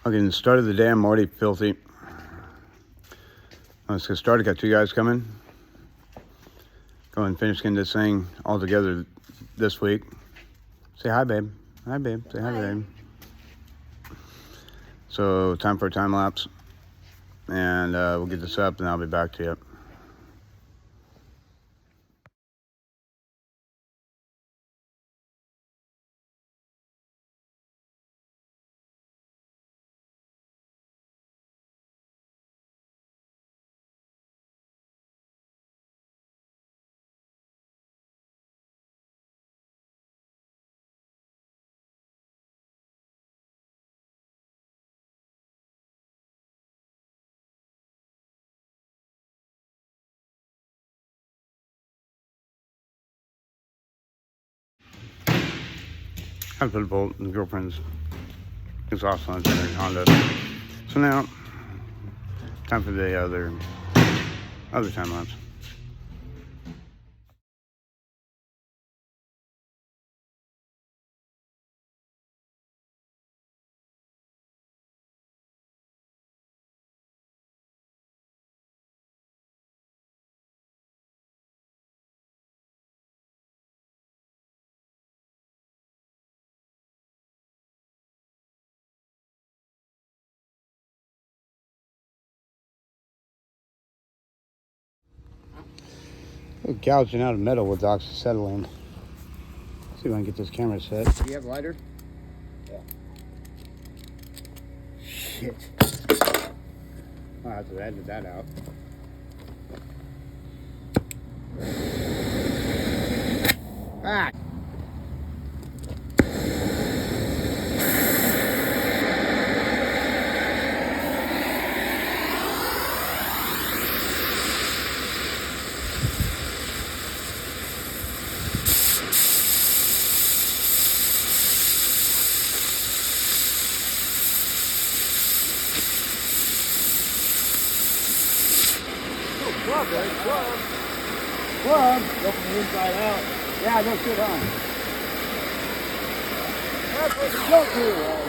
Okay, the start of the day, I'm already filthy. Let's get started. Got two guys coming. Go and finish getting this thing all together this week. Say hi, babe. Hi, babe. Say hi, babe. So, time for a time lapse. And we'll get this up, and I'll be back to you. I put a bolt in the girlfriend's exhaust on her Honda. So now, time for the other time lapse. We're gouging out of metal with oxyacetylene. See if I can get this camera set. Do you have a lighter? Yeah. Shit. I'll have to edit that out. Ah! Club, right? Club. Club. Go from the inside out. Yeah, no shit, huh? That's what you don't do, right?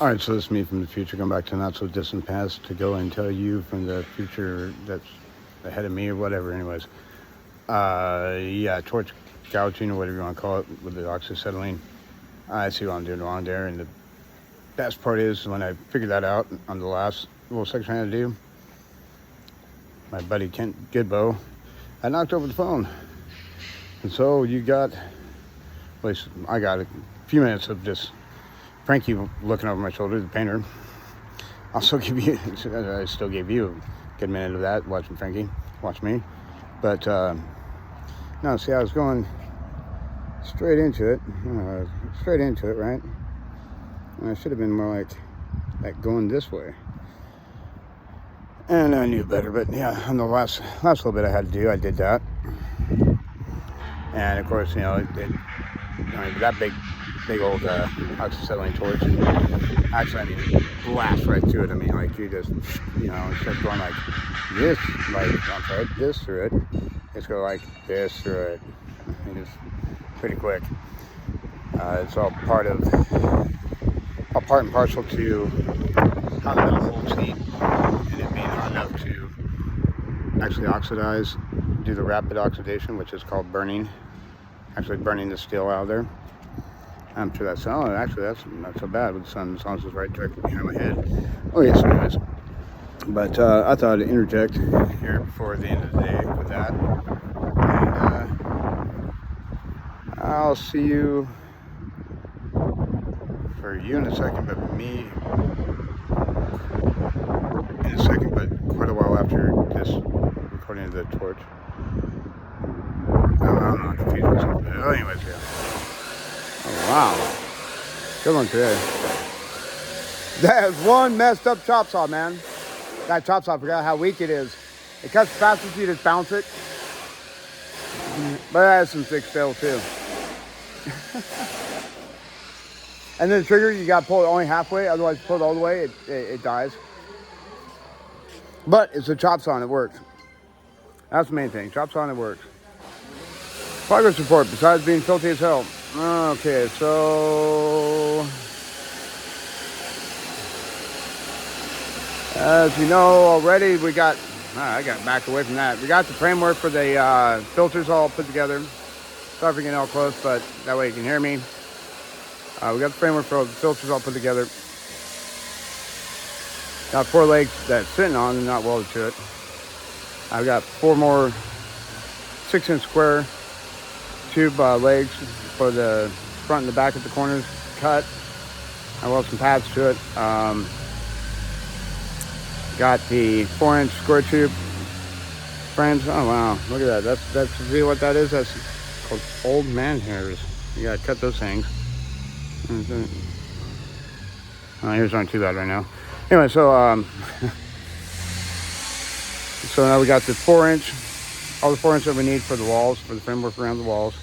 All right, so this is me from the future going back to not so distant past to go and tell you from the future that's ahead of me or whatever. Anyways, yeah, torch gouging or whatever you want to call it with the oxyacetylene. I see what I'm doing wrong there, and the best part is when I figured that out on the last little section I had to do, my buddy Kent Goodbow, I knocked over the phone, and so you got, at least I got a few minutes of just Frankie looking over my shoulder, the painter. I still gave you a good minute of that, watching Frankie watch me. But, no, see, I was going straight into it, right? And I should have been more like going this way. And I knew better, but yeah, on the last little bit I had to do, I did that. And of course, that big old oxyacetylene torch. Actually, I mean, blast right through it. I mean, like you just, start going like this, this through it. Just go like this through it. And just pretty quick. It's all part and parcel to how the metal holds heat, and it being hot enough to actually oxidize, do the rapid oxidation, which is called burning. Actually burning the steel out of there. I'm sure that's, actually that's not so bad with the sun as long as it's right directly behind my head. Oh yes, anyways. But I thought I'd interject here before the end of the day with that. And I'll see you for you in a second, but me in a second, but quite a while after this recording of the torch. I'm not confused myself. Oh, anyways, yeah. Oh, wow. Good one today. That is one messed up chop saw, man. That chop saw, I forgot how weak it is. It cuts fast as you just bounce it. But it has some thick steel too. And then the trigger, you got to pull it only halfway. Otherwise, pull it all the way, it dies. But it's a chop saw and it works. That's the main thing. Chop saw and it works. Progress report, besides being filthy as hell. Okay, so as you know already, we got, I got backed away from that. We got the framework for the filters all put together. Sorry for getting all close, but that way you can hear me. We got the framework for the filters all put together. Got 4 legs that's sitting on and not welded to it. I've got 4 more 6-inch square tube legs for the front and the back of the corners cut. I weld some pads to it. Got the 4-inch square tube frames. Oh wow, look at that. That's see what that is? That's called old man hairs. You gotta cut those things. Oh, yours aren't too bad right now. Anyway, so so now we got the 4-inch, all the 4-inch that we need for the walls, for the framework around the walls,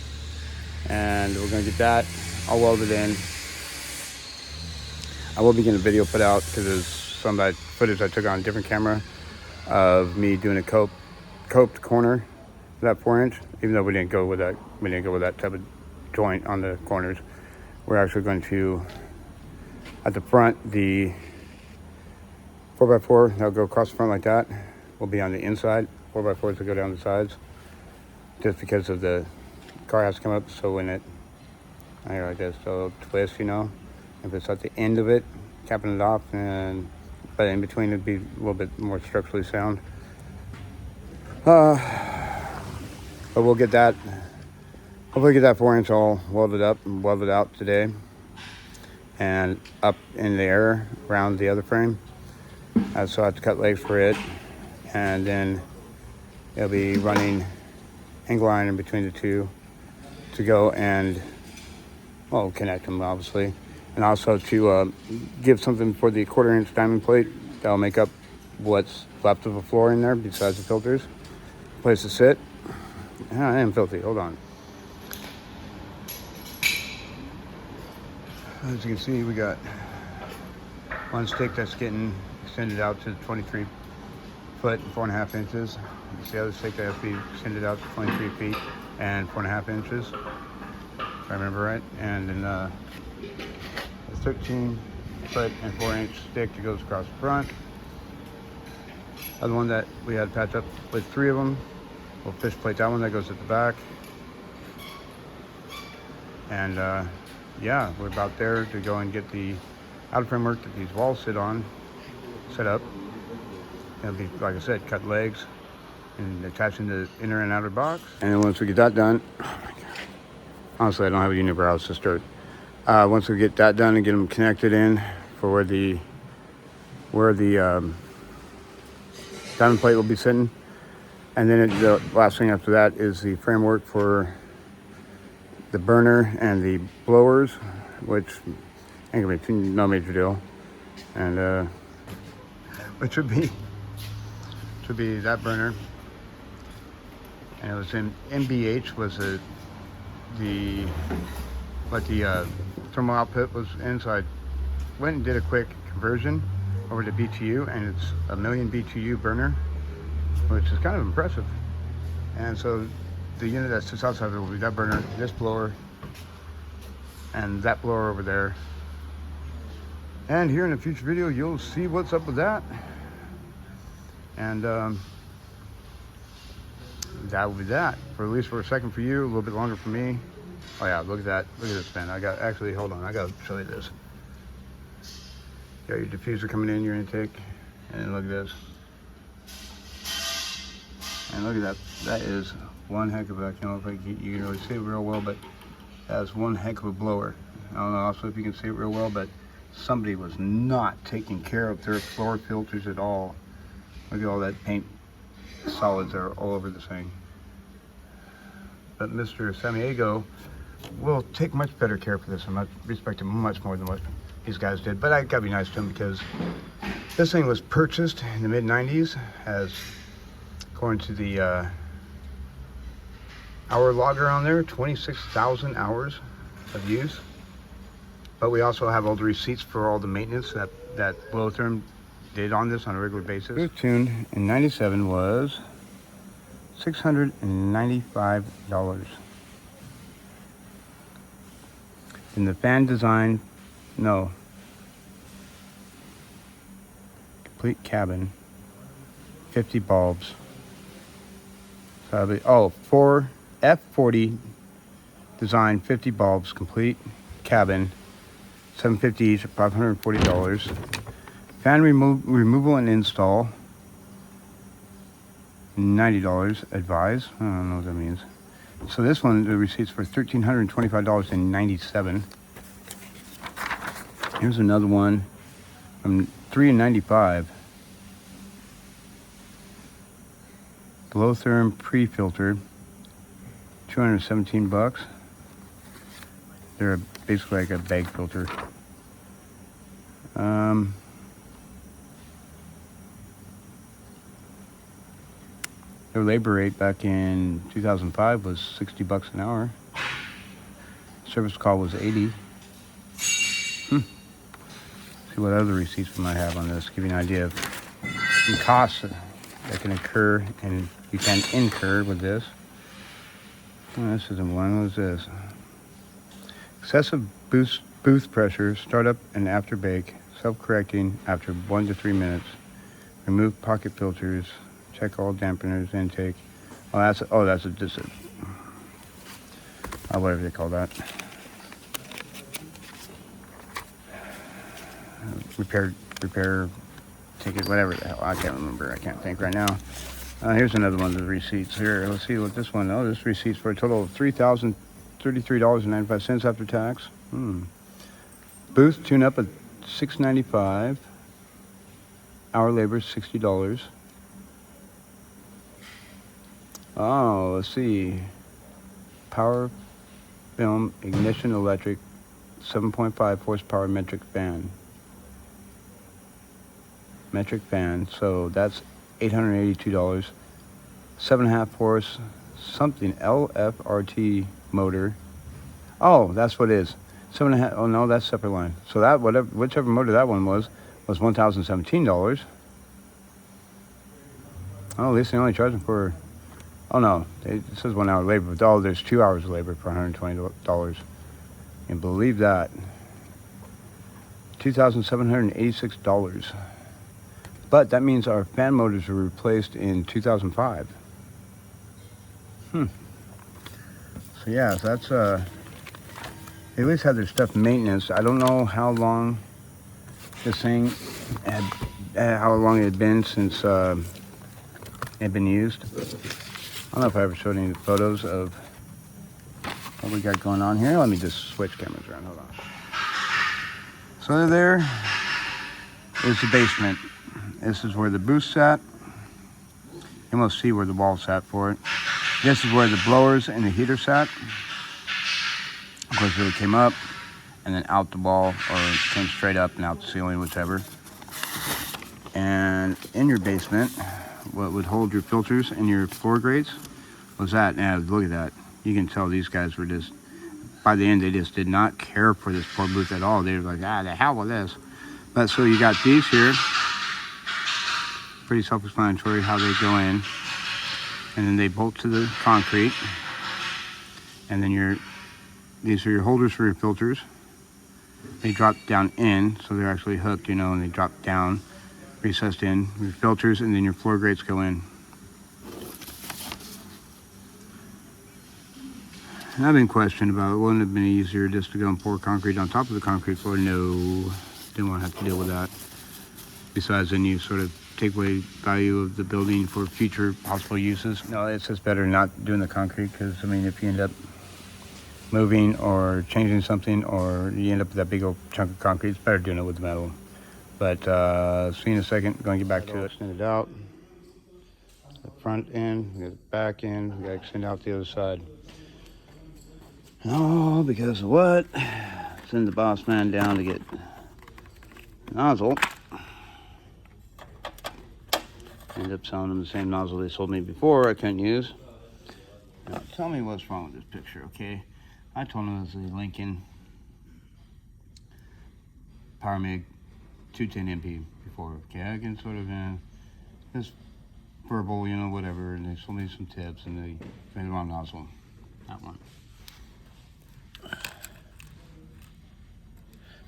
and we're gonna get that all welded in. I will be getting a video put out because there's some footage I took on a different camera of me doing a coped corner for that 4-inch. Even though we didn't go with that type of joint on the corners, we're actually going to, at the front, the 4x4 that'll go across the front like that will be on the inside. 4x4s will go down the sides, just because of the car has to come up. So when it, like this, so it'll twist, you know. If it's at the end of it, capping it off, but in between it'd be a little bit more structurally sound. But we'll get that, hopefully get that 4-inch all welded up and welded out today, and up in the air around the other frame. So I have to cut legs for it, and then it'll be running angle iron in between the two to go and, well, connect them obviously, and also to give something for the 1/4-inch diamond plate that'll make up what's left of the floor in there besides the filters. Place to sit. I am filthy, hold on. As you can see, we got one stick that's getting extended out to 23 foot and 4.5 inches. It's the other stick that has to be extended out to 23 feet and 4.5 inches, if I remember right. And then a 13 foot and 4-inch stick that goes across the front. Other one that we had to patch up with 3 of them. We'll fish plate that one that goes at the back. And yeah, we're about there to go and get the outer framework that these walls sit on set up. It'll be, like I said, cut legs and attaching the inner and outer box. And then once we get that done, oh my God. Honestly, I don't have a unibrow, it's just dirt. Once we get that done and get them connected in for where the diamond plate will be sitting. And then the last thing after that is the framework for the burner and the blowers, which ain't gonna be no major deal. And it should be that burner. And it was in MBH was the thermal output was in. So I went and did a quick conversion over to BTU, and it's a 1,000,000 BTU burner, which is kind of impressive. And so the unit that sits outside of it will be that burner, this blower, and that blower over there. And here in a future video, you'll see what's up with that. And that will be that, for at least for a second for you, a little bit longer for me. Oh yeah, look at that. Look at this fan. Hold on, I gotta show you this. Got your diffuser coming in, your intake, and look at this. And look at that. That is one heck of a, I don't know if you can really see it real well, but that's one heck of a blower. I don't know also if you can see it real well, but somebody was not taking care of their floor filters at all. Look at all that paint solids that are all over this thing. But Mr. Samiego will take much better care for this, and I respect him much more than what these guys did. But I gotta be nice to him because this thing was purchased in the mid-90s as, according to the hour logger on there, 26,000 hours of use. But we also have all the receipts for all the maintenance that Blowtherm did on this on a regular basis. It was tuned in 97 was $695. And the fan design, no. Complete cabin, 50 bulbs. So that'll be, oh, for F40 design, 50 bulbs, complete cabin, $750 each, $540. Fan removal and install, $90 advised. I don't know what that means. So this one, the receipts for $1,325.97. Here's another one from $395. Blowtherm pre-filtered, 217 bucks. They're basically like a bag filter. Their labor rate back in 2005 was 60 bucks an hour. Service call was 80. See what other receipts we might have on this. Give you an idea of some costs that can occur and you can incur with this. Oh, this isn't one. What is this? Excessive boost pressure, startup and after bake, self-correcting after 1 to 3 minutes. Remove pocket filters. Check all dampeners, intake. That's a whatever they call that. Repair ticket, whatever the hell. I can't remember. I can't think right now. Here's another one of the receipts here. Let's see what this one. Oh, this receipt's for a total of $3,033.95 after tax. Booth tune up at $695. Hour labor $60. Oh, let's see. Power film ignition electric 7.5 horsepower metric fan. So that's $882. 7.5 horse something LFRT motor. Oh, that's what it is. 7.5. Oh no, that's separate line. So that whichever motor that one was $1,017. Oh, at least they only charge them for. Oh no, it says 1 hour labor, but there's 2 hours of labor for $120. And believe that. $2,786. But that means our fan motors were replaced in 2005. So yeah, so that's they at least had their stuff maintenance. I don't know how long this thing had, how long it had been since it had been used. I don't know if I ever showed any photos of what we got going on here. Let me just switch cameras around. Hold on. So there is the basement. This is where the booth sat. You must see where the wall sat for it. This is where the blowers and the heater sat. Of course, it came up and then out the wall, or it came straight up and out the ceiling, whichever. And in your basement, what would hold your filters and your floor grates was that. Now look at that. You can tell these guys were just, by the end, they just did not care for this poor booth at all. They were like, the hell with this. But so you got these here. Pretty self-explanatory how they go in. And then they bolt to the concrete. And then these are your holders for your filters. They drop down in, so they're actually hooked, and they drop down, recessed in, your filters, and then your floor grates go in. And I've been questioned about it. Wouldn't it have been easier just to go and pour concrete on top of the concrete floor? No, didn't want to have to deal with that. Besides, then you sort of take away value of the building for future possible uses. No, it's just better not doing the concrete because, if you end up moving or changing something, or you end up with that big old chunk of concrete, it's better doing it with the metal. But see you in a second. Going to get back to it. Extend it out. The front end, the back end, we got to extend out the other side. Oh, because of what? Send the boss man down to get nozzle. End up selling them the same nozzle they sold me before I couldn't use. Now, tell me what's wrong with this picture, okay? I told them it was a Lincoln Power MIG 210 MP before, okay? I can sort of, just verbal, you know, whatever, and they sold me some tips, and they made the wrong nozzle. That one.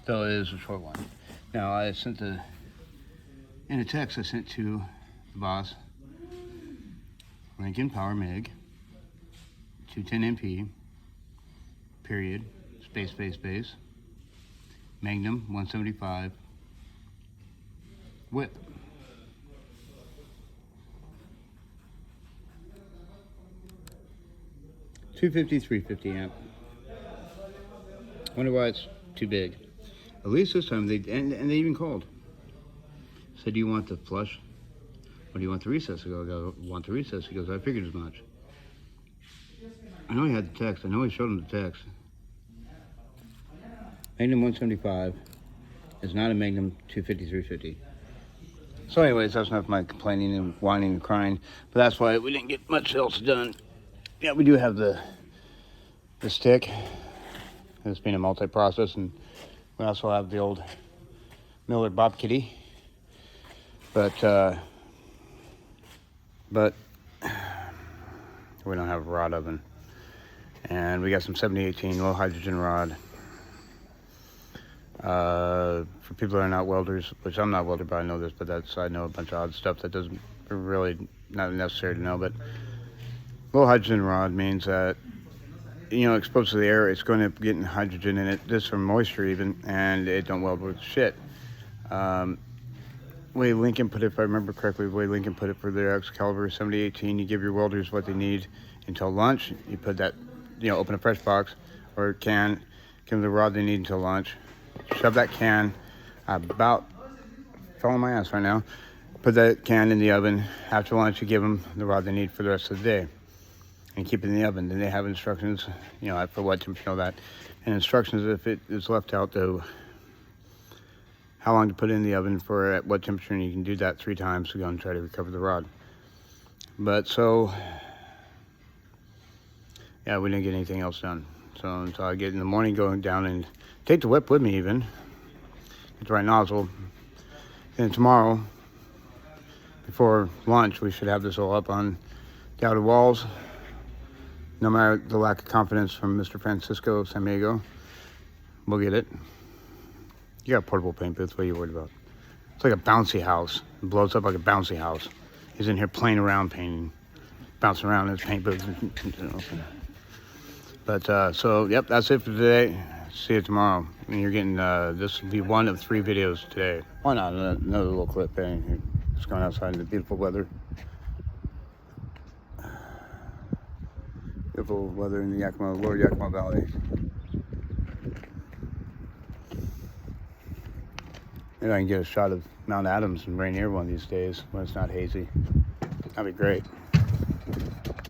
Though it is a short one. Now, I sent in a text I sent to the boss, Lincoln Power MIG 210 MP, period, space, Magnum 175, whip. $250, $350 amp. Wonder why it's too big. At least this time, they even called. Said, do you want the flush? Or do you want the recess? I go, I want the recess. He goes, I figured as much. I know he had the text. I know he showed him the text. Magnum 175 is not a Magnum 250, 350. So anyways, that's enough of my complaining and whining and crying. But that's why we didn't get much else done. Yeah, we do have the stick. It's been a multi-process, and we also have the old Miller Bob Kitty. But we don't have a rod oven. And we got some 7018 low hydrogen rod. For people that are not welders, which I'm not a welder, but I know this, but I know a bunch of odd stuff that doesn't really not necessary to know. But low hydrogen rod means that, you know, exposed to the air, it's going to get hydrogen in it, just from moisture even, and it don't weld with shit. Way Lincoln put it, if I remember correctly, the way Lincoln put it for their Excalibur 7018, you give your welders what they need until lunch. You put that, you know, open a fresh box or can, give them the rod they need until lunch. Shove that can about, fell on my ass right now. Put that can in the oven. After lunch, you give them the rod they need for the rest of the day. And keep it in the oven. Then they have instructions, you know, for what temperature, all that. And instructions if it is left out, though, how long to put it in the oven for, at what temperature, and you can do that 3 times to go and try to recover the rod. But so, yeah, we didn't get anything else done. So until I get in the morning, going down and take the whip with me even, get the right nozzle. Then tomorrow, before lunch, we should have this all up on the outer walls. No matter the lack of confidence from Mr. Francisco San Diego, we'll get it. You got a portable paint booth, what are you worried about? It's like a bouncy house. It blows up like a bouncy house. He's in here playing around painting, bouncing around in his paint booth. But, so, yep, that's it for today. See you tomorrow. And you're getting, this will be one of 3 videos today. Why not? Another little clip, eh? Just going outside in the beautiful weather. Beautiful weather in the Yakima, lower Yakima Valley. Maybe I can get a shot of Mount Adams and Rainier one of these days when it's not hazy. That'd be great.